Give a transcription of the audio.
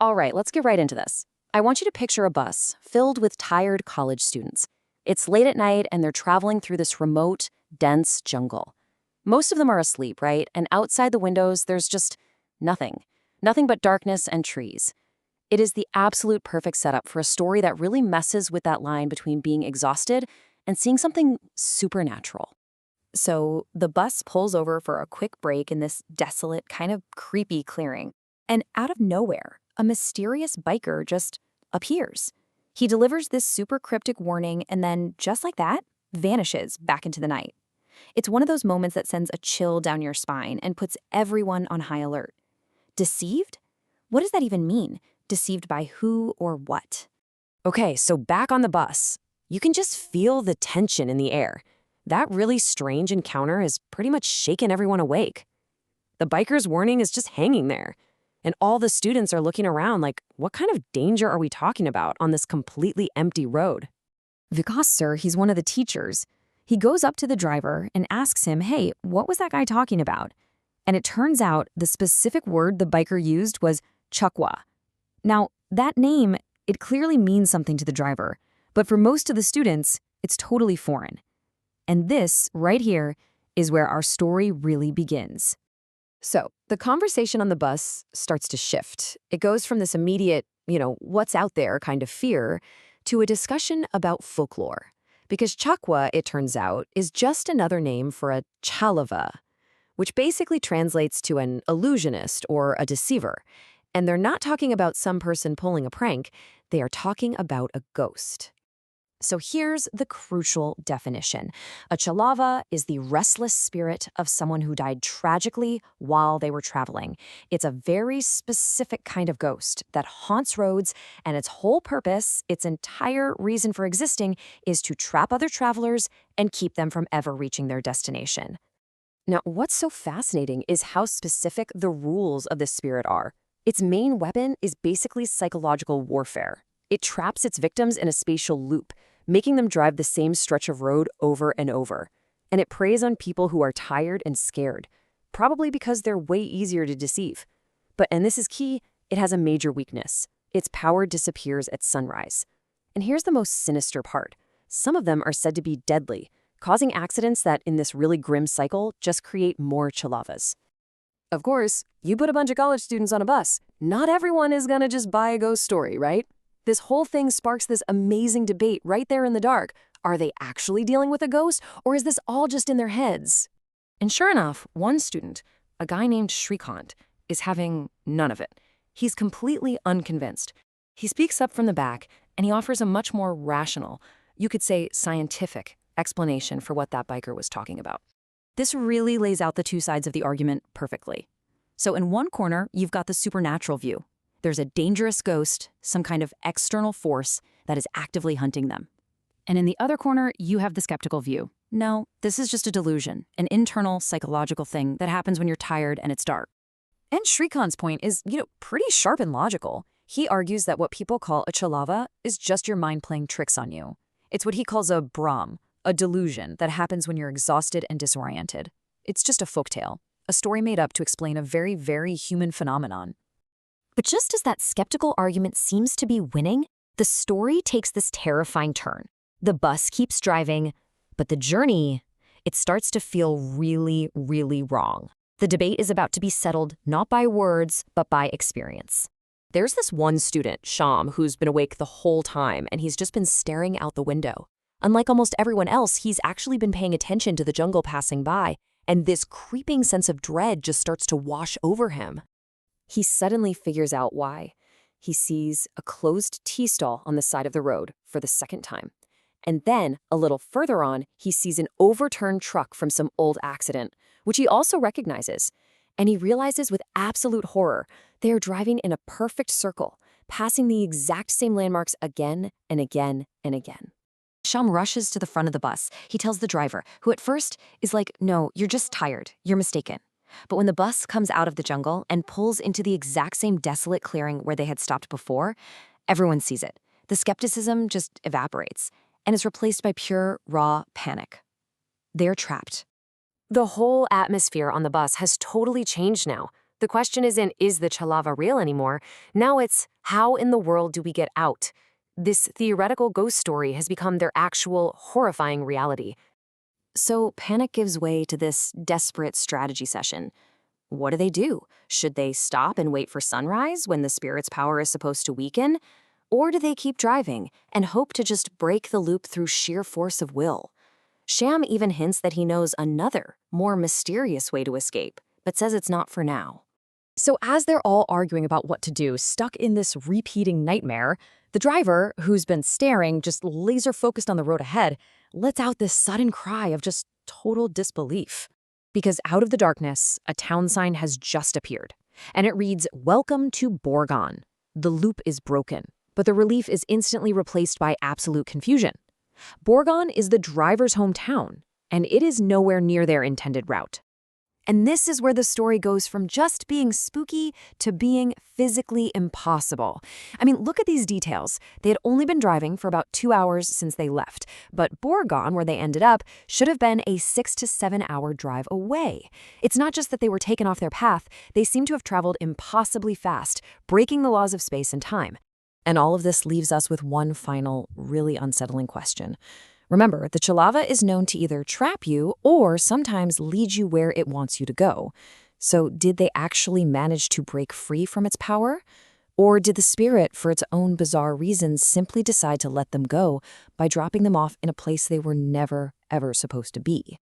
All right, let's get right into this. I want you to picture a bus filled with tired college students. It's late at night and they're traveling through this remote, dense jungle. Most of them are asleep, right? And outside the windows, there's just nothing. Nothing but darkness and trees. It is the absolute perfect setup for a story that really messes with that line between being exhausted and seeing something supernatural. So the bus pulls over for a quick break in this desolate, kind of creepy clearing. And out of nowhere, a mysterious biker just appears. He delivers this super cryptic warning and then, just like that, vanishes back into the night. It's one of those moments that sends a chill down your spine and puts everyone on high alert. Deceived? What does that even mean? Deceived by who or what? Okay, so back on the bus. You can just feel the tension in the air. That really strange encounter has pretty much shaken everyone awake. The biker's warning is just hanging there. And all the students are looking around like, what kind of danger are we talking about on this completely empty road? Vikas, sir, he's one of the teachers. He goes up to the driver and asks him, hey, what was that guy talking about? And it turns out the specific word the biker used was Chhalava. Now, that name, it clearly means something to the driver, but for most of the students, it's totally foreign. And this, right here, is where our story really begins. So, the conversation on the bus starts to shift. It goes from this immediate, what's out there kind of fear, to a discussion about folklore. Because Chhalava, it turns out, is just another name for a Chhalava, which basically translates to an illusionist or a deceiver. And they're not talking about some person pulling a prank, they are talking about a ghost. So here's the crucial definition. A Chhalava is the restless spirit of someone who died tragically while they were traveling. It's a very specific kind of ghost that haunts roads, and its whole purpose, its entire reason for existing, is to trap other travelers and keep them from ever reaching their destination. Now, what's so fascinating is how specific the rules of this spirit are. Its main weapon is basically psychological warfare. It traps its victims in a spatial loop, making them drive the same stretch of road over and over. And it preys on people who are tired and scared, probably because they're way easier to deceive. And this is key, it has a major weakness. Its power disappears at sunrise. And here's the most sinister part. Some of them are said to be deadly, causing accidents that, in this really grim cycle, just create more Chhalavas. Of course, you put a bunch of college students on a bus. Not everyone is gonna just buy a ghost story, right? This whole thing sparks this amazing debate right there in the dark. Are they actually dealing with a ghost, or is this all just in their heads? And sure enough, one student, a guy named Shrikant, is having none of it. He's completely unconvinced. He speaks up from the back, and he offers a much more rational, you could say scientific, explanation for what that biker was talking about. This really lays out the two sides of the argument perfectly. So in one corner, you've got the supernatural view. There's a dangerous ghost, some kind of external force that is actively hunting them. And in the other corner, you have the skeptical view. No, this is just a delusion, an internal psychological thing that happens when you're tired and it's dark. And Shrikant's point is, pretty sharp and logical. He argues that what people call a Chhalava is just your mind playing tricks on you. It's what he calls a Brahm, a delusion that happens when you're exhausted and disoriented. It's just a folktale, a story made up to explain a very, very human phenomenon. But just as that skeptical argument seems to be winning, the story takes this terrifying turn. The bus keeps driving, but the journey, it starts to feel really, really wrong. The debate is about to be settled not by words, but by experience. There's this one student, Sham, who's been awake the whole time, and he's just been staring out the window. Unlike almost everyone else, he's actually been paying attention to the jungle passing by, and this creeping sense of dread just starts to wash over him. He suddenly figures out why. He sees a closed tea stall on the side of the road for the second time. And then, a little further on, he sees an overturned truck from some old accident, which he also recognizes. And he realizes with absolute horror, they are driving in a perfect circle, passing the exact same landmarks again and again and again. Sham rushes to the front of the bus. He tells the driver, who at first is like, no, you're just tired. You're mistaken. But when the bus comes out of the jungle and pulls into the exact same desolate clearing where they had stopped before, everyone sees it. The skepticism just evaporates, and is replaced by pure, raw panic. They're trapped. The whole atmosphere on the bus has totally changed now. The question isn't, is the Chhalava real anymore? Now it's, how in the world do we get out? This theoretical ghost story has become their actual horrifying reality. So panic gives way to this desperate strategy session. What do? Should they stop and wait for sunrise when the spirit's power is supposed to weaken? Or do they keep driving and hope to just break the loop through sheer force of will? Sham even hints that he knows another, more mysterious way to escape, but says it's not for now. So as they're all arguing about what to do, stuck in this repeating nightmare, the driver, who's been staring, just laser focused on the road ahead, lets out this sudden cry of just total disbelief. Because out of the darkness, a town sign has just appeared. And it reads, "Welcome to Borgon." The loop is broken, but the relief is instantly replaced by absolute confusion. Borgon is the driver's hometown, and it is nowhere near their intended route. And this is where the story goes from just being spooky to being physically impossible. I mean, look at these details. They had only been driving for about 2 hours since they left, but Borgon, where they ended up, should have been a 6 to 7 hour drive away. It's not just that they were taken off their path, they seem to have traveled impossibly fast, breaking the laws of space and time. And all of this leaves us with one final, really unsettling question. Remember, the Chhalava is known to either trap you or sometimes lead you where it wants you to go. So did they actually manage to break free from its power? Or did the spirit, for its own bizarre reasons, simply decide to let them go by dropping them off in a place they were never, ever supposed to be?